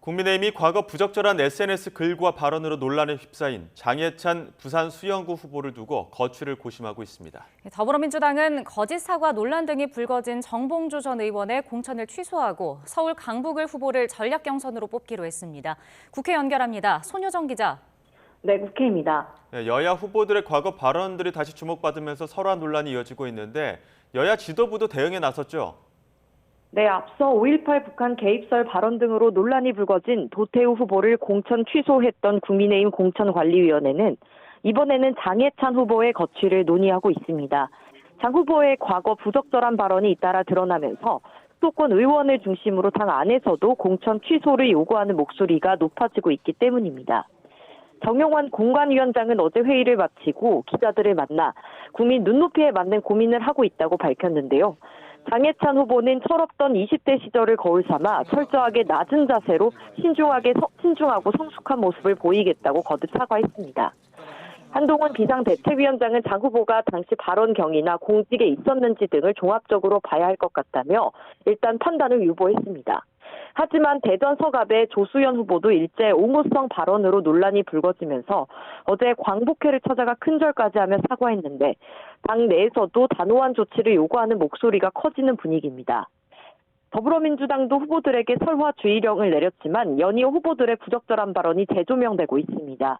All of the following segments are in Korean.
국민의힘이 과거 부적절한 SNS 글과 발언으로 논란에 휩싸인 장해찬 부산 수영구 후보를 두고 거취를 고심하고 있습니다. 더불어민주당은 거짓 사과 논란 등이 불거진 정봉주 전 의원의 공천을 취소하고 서울 강북을 후보를 전략 경선으로 뽑기로 했습니다. 국회 연결합니다. 손효정 기자. 네, 국회입니다. 여야 후보들의 과거 발언들이 다시 주목받으면서 설화 논란이 이어지고 있는데 여야 지도부도 대응에 나섰죠. 네, 앞서 5.18 북한 개입설 발언 등으로 논란이 불거진 도태우 후보를 공천 취소했던 국민의힘 공천관리위원회는 이번에는 장해찬 후보의 거취를 논의하고 있습니다. 장 후보의 과거 부적절한 발언이 잇따라 드러나면서 수도권 의원을 중심으로 당 안에서도 공천 취소를 요구하는 목소리가 높아지고 있기 때문입니다. 정용환 공관위원장은 어제 회의를 마치고 기자들을 만나 국민 눈높이에 맞는 고민을 하고 있다고 밝혔는데요. 장해찬 후보는 철없던 20대 시절을 거울 삼아 철저하게 낮은 자세로 신중하고 성숙한 모습을 보이겠다고 거듭 사과했습니다. 한동훈 비상대책위원장은 장 후보가 당시 발언 경위나 공직에 있었는지 등을 종합적으로 봐야 할 것 같다며 일단 판단을 유보했습니다. 하지만 대전 서갑의 조수연 후보도 일제 옹호성 발언으로 논란이 불거지면서 어제 광복회를 찾아가 큰절까지 하며 사과했는데 당 내에서도 단호한 조치를 요구하는 목소리가 커지는 분위기입니다. 더불어민주당도 후보들에게 설화 주의령을 내렸지만 연이어 후보들의 부적절한 발언이 재조명되고 있습니다.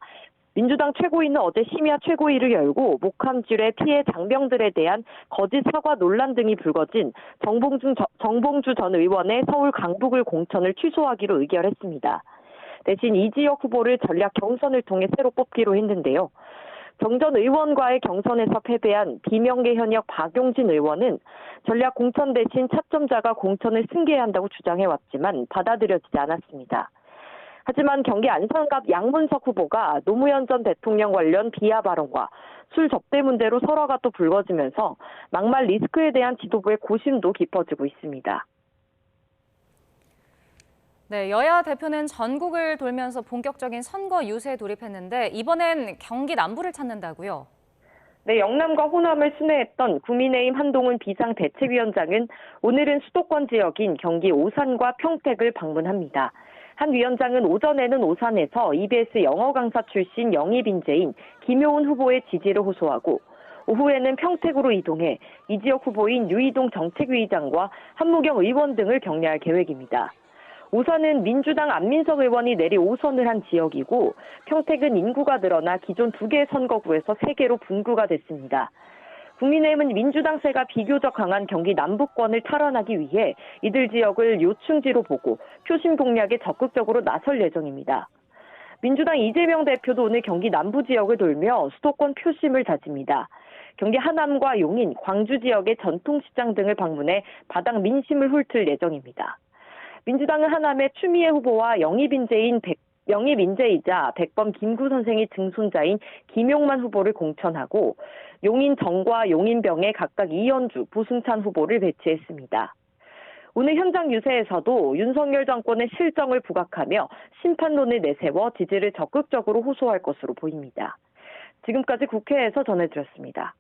민주당 최고위는 어제 심야 최고위를 열고 목함질의 피해 장병들에 대한 거짓 사과 논란 등이 불거진 정봉주 전 의원의 서울 강북을 공천을 취소하기로 의결했습니다. 대신 이지혁 후보를 전략 경선을 통해 새로 뽑기로 했는데요. 정 전 의원과의 경선에서 패배한 비명계 현역 박용진 의원은 전략 공천 대신 차점자가 공천을 승계한다고 주장해왔지만 받아들여지지 않았습니다. 하지만 경기 안산갑 양문석 후보가 노무현 전 대통령 관련 비하 발언과 술 접대 문제로 설화가 또 불거지면서 막말 리스크에 대한 지도부의 고심도 깊어지고 있습니다. 네, 여야 대표는 전국을 돌면서 본격적인 선거 유세에 돌입했는데 이번엔 경기 남부를 찾는다고요? 네, 영남과 호남을 순회했던 국민의힘 한동훈 비상대책위원장은 오늘은 수도권 지역인 경기 오산과 평택을 방문합니다. 한 위원장은 오전에는 오산에서 EBS 영어 강사 출신 영입 인재인 김효은 후보의 지지를 호소하고 오후에는 평택으로 이동해 이지혁 후보인 유이동 정책위의장과 한무경 의원 등을 격려할 계획입니다. 오산은 민주당 안민석 의원이 내리 5선을 한 지역이고 평택은 인구가 늘어나 기존 2개의 선거구에서 3개로 분구가 됐습니다. 국민의힘은 민주당세가 비교적 강한 경기 남부권을 탈환하기 위해 이들 지역을 요충지로 보고 표심 공략에 적극적으로 나설 예정입니다. 민주당 이재명 대표도 오늘 경기 남부 지역을 돌며 수도권 표심을 다집니다. 경기 하남과 용인, 광주 지역의 전통시장 등을 방문해 바닥 민심을 훑을 예정입니다. 민주당은 하남의 추미애 후보와 영입인재이자 백범 김구 선생의 증손자인 김용만 후보를 공천하고 용인 정과 용인병에 각각 이현주, 보승찬 후보를 배치했습니다. 오늘 현장 유세에서도 윤석열 정권의 실정을 부각하며 심판론을 내세워 지지를 적극적으로 호소할 것으로 보입니다. 지금까지 국회에서 전해드렸습니다.